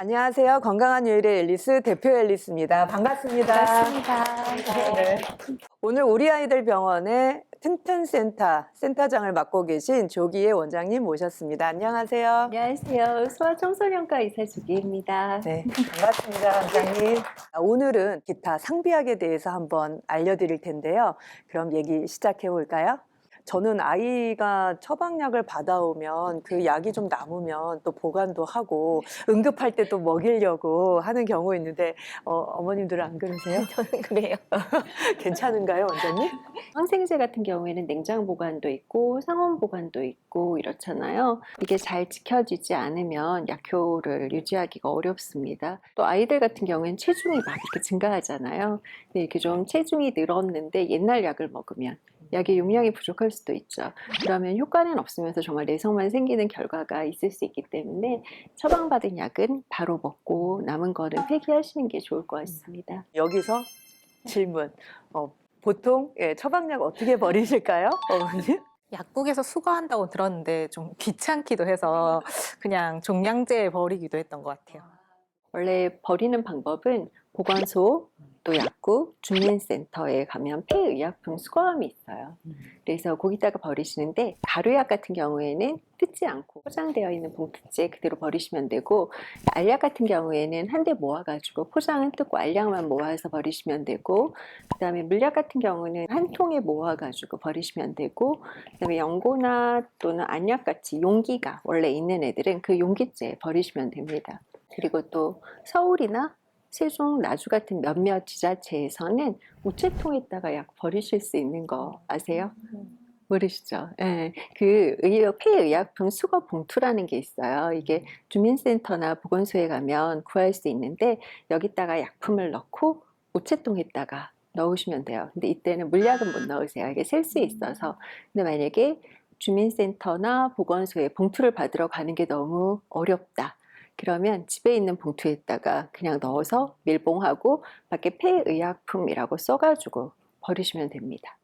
안녕하세요. 건강한 요일의 앨리스 대표 앨리스입니다. 반갑습니다. 반갑습니다. 네. 오늘 우리 아이들 병원의 튼튼센터 센터장을 맡고 계신 조기애 원장님 모셨습니다. 안녕하세요. 안녕하세요. 소아청소년과 의사 조기입니다. 네, 반갑습니다, 원장님. 오늘은 기타 상비약에 대해서 한번 알려드릴 텐데요. 그럼 얘기 시작해 볼까요? 저는 아이가 처방약을 받아오면 그 약이 좀 남으면 또 보관도 하고 응급할 때 또 먹이려고 하는 경우 있는데 어머님들은 안 그러세요? 저는 그래요. 괜찮은가요, 원장님? 항생제 같은 경우에는 냉장 보관도 있고 상온 보관도 있고 이렇잖아요. 이게 잘 지켜지지 않으면 약효를 유지하기가 어렵습니다. 또 아이들 같은 경우에는 체중이 막 이렇게 증가하잖아요. 근데 이렇게 좀 체중이 늘었는데 옛날 약을 먹으면 약의 용량이 부족할 수도 있죠. 그러면 효과는 없으면서 정말 내성만 생기는 결과가 있을 수 있기 때문에 처방받은 약은 바로 먹고 남은 거는 폐기하시는 게 좋을 것 같습니다. 여기서 질문. 보통 처방약 어떻게 버리실까요, 어머님? 약국에서 수거한다고 들었는데 좀 귀찮기도 해서 그냥 종량제에 버리기도 했던 것 같아요. 원래 버리는 방법은 보건소, 또 약국, 주민센터에 가면 폐의약품 수거함이 있어요. 그래서 거기다가 버리시는데 가루약 같은 경우에는 뜯지 않고 포장되어 있는 봉투째 그대로 버리시면 되고, 알약 같은 경우에는 한 대 모아가지고 포장은 뜯고 알약만 모아서 버리시면 되고, 그 다음에 물약 같은 경우는 한 통에 모아가지고 버리시면 되고, 그 다음에 연고나 또는 안약같이 용기가 원래 있는 애들은 그 용기째 버리시면 됩니다. 그리고 또 서울이나 세종, 나주 같은 몇몇 지자체에서는 우체통에다가 약 버리실 수 있는 거 아세요? 모르시죠? 예, 그 폐의약품 수거 봉투라는 게 있어요. 이게 주민센터나 보건소에 가면 구할 수 있는데 여기다가 약품을 넣고 우체통에다가 넣으시면 돼요. 근데 이때는 물약은 못 넣으세요. 이게 셀 수 있어서. 근데 만약에 주민센터나 보건소에 봉투를 받으러 가는 게 너무 어렵다, 그러면 집에 있는 봉투에다가 그냥 넣어서 밀봉하고 밖에 폐의약품이라고 써가지고 버리시면 됩니다.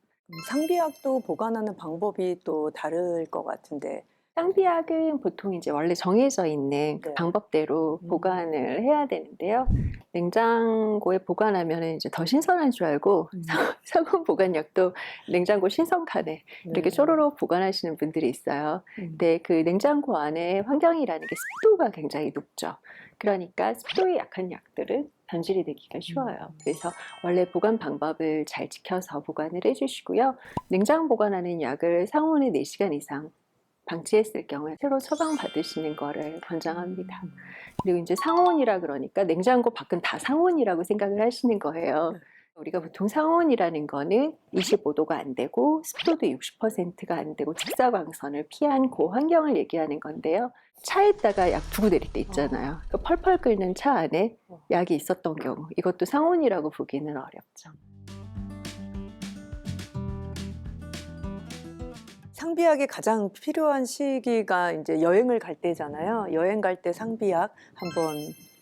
상비약도 보관하는 방법이 또 다를 것 같은데. 상비약은 보통 이제 원래 정해져 있는 그 네. 방법대로 보관을 해야 되는데요. 냉장고에 보관하면 이제 더 신선한 줄 알고 상온 보관약도 냉장고 신선칸에 이렇게 쪼로록 보관하시는 분들이 있어요. 근데 그 냉장고 안에 환경이라는 게 습도가 굉장히 높죠. 그러니까 습도에 약한 약들은 변질이 되기가 쉬워요. 그래서 원래 보관 방법을 잘 지켜서 보관을 해주시고요. 냉장 보관하는 약을 상온에 4시간 이상 방치했을 경우에 새로 처방 받으시는 거를 권장합니다. 그리고 이제 상온이라 그러니까 냉장고 밖은 다 상온이라고 생각을 하시는 거예요. 우리가 보통 상온이라는 거는 25도가 안 되고 습도도 60%가 안 되고 직사광선을 피한 그 환경을 얘기하는 건데요. 차에다가 약 두고 내릴 때 있잖아요. 그 펄펄 끓는 차 안에 약이 있었던 경우, 이것도 상온이라고 보기는 어렵죠. 상비약이 가장 필요한 시기가 이제 여행을 갈 때잖아요. 여행 갈 때 상비약 한번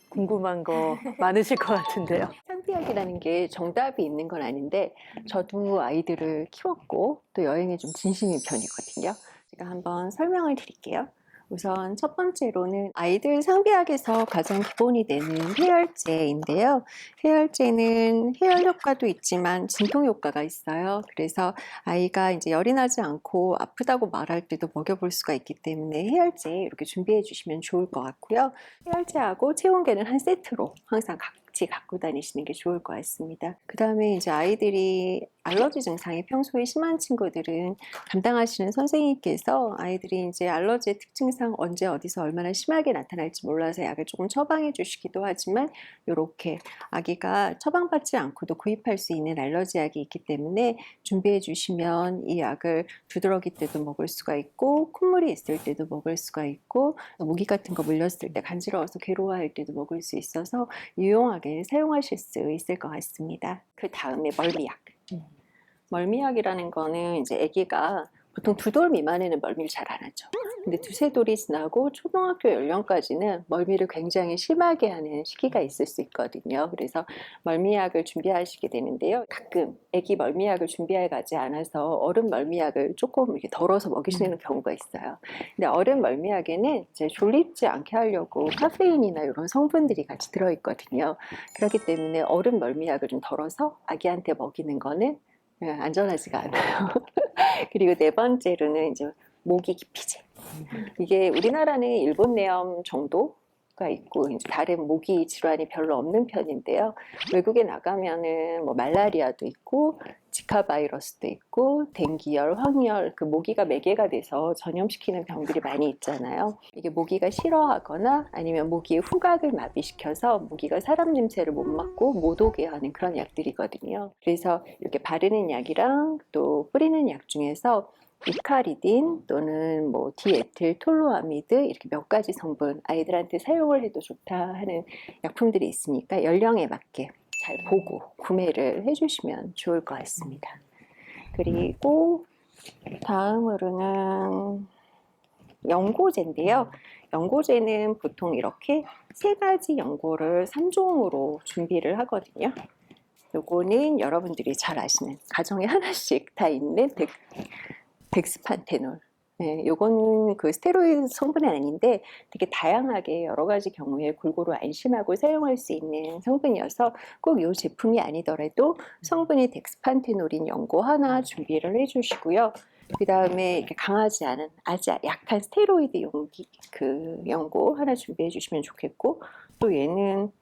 궁금한 거 많으실 것 같은데요. 상비약이라는 게 정답이 있는 건 아닌데 저도 아이들을 키웠고 또 여행에 좀 진심인 편이거든요. 제가 한번 설명을 드릴게요. 우선 첫 번째로는 아이들 상비약에서 가장 기본이 되는 해열제인데요. 해열제는 해열 효과도 있지만 진통 효과가 있어요. 그래서 아이가 이제 열이 나지 않고 아프다고 말할 때도 먹여볼 수가 있기 때문에 해열제 이렇게 준비해 주시면 좋을 것 같고요. 해열제하고 체온계는 한 세트로 항상 같이 갖고 다니시는 게 좋을 것 같습니다. 그 다음에 이제 아이들이 알러지 증상이 평소에 심한 친구들은 담당하시는 선생님께서 아이들이 이제 알러지의 특징상 언제 어디서 얼마나 심하게 나타날지 몰라서 약을 조금 처방해 주시기도 하지만, 이렇게 아기가 처방받지 않고도 구입할 수 있는 알러지 약이 있기 때문에 준비해 주시면 이 약을 두드러기 때도 먹을 수가 있고 콧물이 있을 때도 먹을 수가 있고 모기 같은 거 물렸을 때 간지러워서 괴로워할 때도 먹을 수 있어서 유용하게 사용하실 수 있을 것 같습니다. 그 다음에 멀미약. 멀미약이라는 거는 이제 아기가 보통 2돌 미만에는 멀미를 잘 안 하죠. 근데 2~3돌이 지나고 초등학교 연령까지는 멀미를 굉장히 심하게 하는 시기가 있을 수 있거든요. 그래서 멀미약을 준비하시게 되는데요. 가끔 아기 멀미약을 준비해 가지 않아서 어른 멀미약을 조금 이렇게 덜어서 먹이시는 경우가 있어요. 근데 어른 멀미약에는 이제 졸립지 않게 하려고 카페인이나 이런 성분들이 같이 들어있거든요. 그렇기 때문에 어른 멀미약을 좀 덜어서 아기한테 먹이는 거는 안전하지가 않아요. 그리고 4번째로는 이제 모기 기피제. 이게 우리나라는 일본 내염 정도가 있고 이제 다른 모기 질환이 별로 없는 편인데요. 외국에 나가면은 뭐 말라리아도 있고 지카 바이러스도 있고 댕기열, 황열, 그 모기가 매개가 돼서 전염시키는 병들이 많이 있잖아요. 이게 모기가 싫어하거나 아니면 모기의 후각을 마비시켜서 모기가 사람 냄새를 못 맡고 못 오게 하는 그런 약들이거든요. 그래서 이렇게 바르는 약이랑 또 뿌리는 약 중에서 이카리딘 또는 뭐 디에틸 톨루아미드 이렇게 몇 가지 성분 아이들한테 사용을 해도 좋다 하는 약품들이 있으니까 연령에 맞게 잘 보고 구매를 해주시면 좋을 것 같습니다. 그리고 다음으로는 연고제인데요. 연고제는 보통 이렇게 3가지 연고를 3종으로 준비를 하거든요. 요거는 여러분들이 잘 아시는 가정에 하나씩 다 있는 덱스판테놀. 네, 요거는 그 스테로이드 성분은 아닌데 되게 다양하게 여러 가지 경우에 골고루 안심하고 사용할 수 있는 성분이어서 꼭 이 제품이 아니더라도 성분이 덱스판테놀인 연고 하나 준비를 해주시고요. 그 다음에 이렇게 강하지 않은 아주 약한 스테로이드 용기 그 연고 하나 준비해 주시면 좋겠고, 또 얘는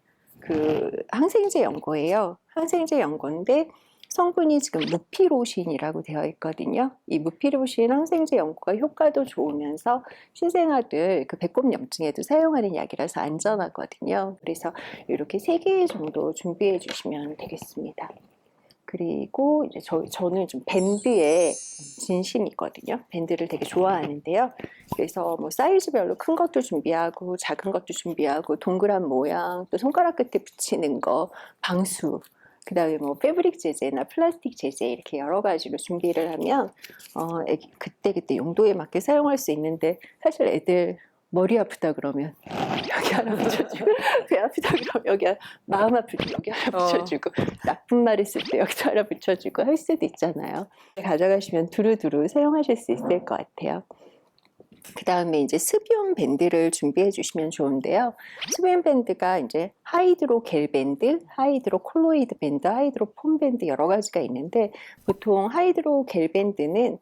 그 항생제 연고예요. 항생제 연고인데 성분이 지금 무피로신이라고 되어 있거든요. 이 무피로신 항생제 연고가 효과도 좋으면서 신생아들 그 배꼽염증에도 사용하는 약이라서 안전하거든요. 그래서 이렇게 3개 정도 준비해 주시면 되겠습니다. 그리고 이제 저는 좀 밴드에 진심이거든요. 밴드를 되게 좋아하는데요. 그래서 뭐 사이즈별로 큰 것도 준비하고 작은 것도 준비하고 동그란 모양, 또 손가락 끝에 붙이는 거, 방수, 그 다음에 뭐 패브릭 제제나 플라스틱 제제 이렇게 여러 가지로 준비를 하면 그때 용도에 맞게 사용할 수 있는데, 사실 애들 머리 아프다 그러면 여기 하나 붙여주고, 배 아프다 그러면 여기 마음 아플 때 여기 하나 붙여주고, 나쁜 말 했을 때 여기도 하나 붙여주고 할 수도 있잖아요. 가져가시면 두루두루 사용하실 수 있을 것 같아요. 그 다음에 이제 습유온 밴드를 준비해 주시면 좋은데요. 습유온 밴드가 이제 하이드로 겔 밴드, 하이드로 콜로이드 밴드, 하이드로 폼 밴드 여러 가지가 있는데, 보통 하이드로 겔 밴드는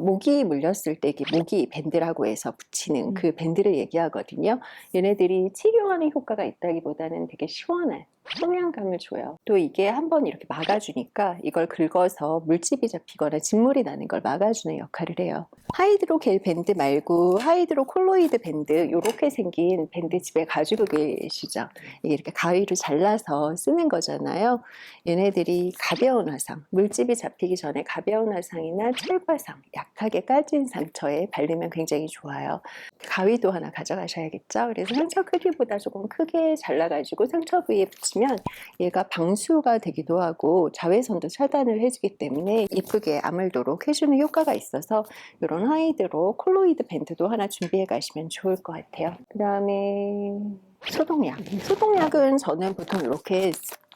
모기 물렸을 때 모기 밴드라고 해서 붙이는 그 밴드를 얘기하거든요. 얘네들이 치료하는 효과가 있다기보다는 되게 시원한 청량감을 줘요. 또 이게 한번 이렇게 막아주니까 이걸 긁어서 물집이 잡히거나 진물이 나는 걸 막아주는 역할을 해요. 하이드로 겔 밴드 말고 하이드로 콜로이드 밴드, 이렇게 생긴 밴드 집에 가지고 계시죠? 이게 이렇게 가위로 잘라서 쓰는 거잖아요. 얘네들이 가벼운 화상, 물집이 잡히기 전에 가벼운 화상이나 철과상, 약하게 까진 상처에 바르면 굉장히 좋아요. 가위도 하나 가져가셔야겠죠? 그래서 상처 크기보다 조금 크게 잘라가지고 상처 부위에 붙이면 얘가 방수가 되기도 하고 자외선도 차단을 해주기 때문에 이쁘게 아물도록 해주는 효과가 있어서 이런 하이드로 콜로이드 밴드도 하나 준비해 가시면 좋을 것 같아요. 그 다음에 소독약. 소독약은 저는 보통 이렇게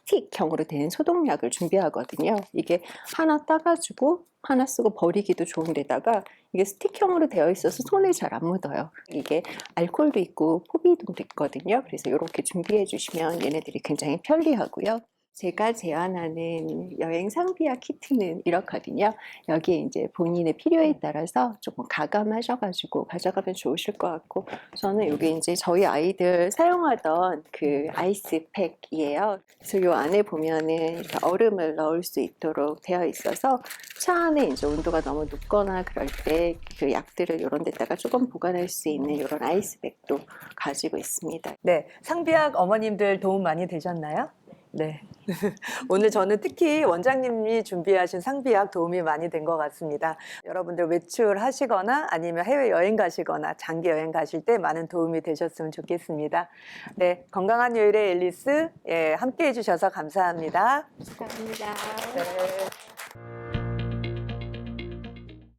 스틱형으로 된 소독약을 준비하거든요. 이게 하나 따가지고 하나 쓰고 버리기도 좋은데다가 이게 스틱형으로 되어 있어서 손에 잘 안 묻어요. 이게 알코올도 있고 포비돔도 있거든요. 그래서 이렇게 준비해 주시면 얘네들이 굉장히 편리하고요. 제가 제안하는 여행 상비약 키트는 이렇거든요. 여기에 이제 본인의 필요에 따라서 조금 가감하셔가지고 가져가면 좋으실 것 같고, 저는 이게 이제 저희 아이들 사용하던 그 아이스팩이에요. 그래서 이 안에 보면은 이렇게 얼음을 넣을 수 있도록 되어 있어서 차 안에 이제 온도가 너무 높거나 그럴 때 그 약들을 이런 데다가 조금 보관할 수 있는 이런 아이스팩도 가지고 있습니다. 네, 상비약 어머님들 도움 많이 되셨나요? 네. 오늘 저는 특히 원장님이 준비하신 상비약 도움이 많이 된 것 같습니다. 여러분들 외출하시거나 아니면 해외여행 가시거나 장기 여행 가실 때 많은 도움이 되셨으면 좋겠습니다. 네, 건강한 요일의 앨리스 함께 해주셔서 감사합니다. 감사합니다. 네.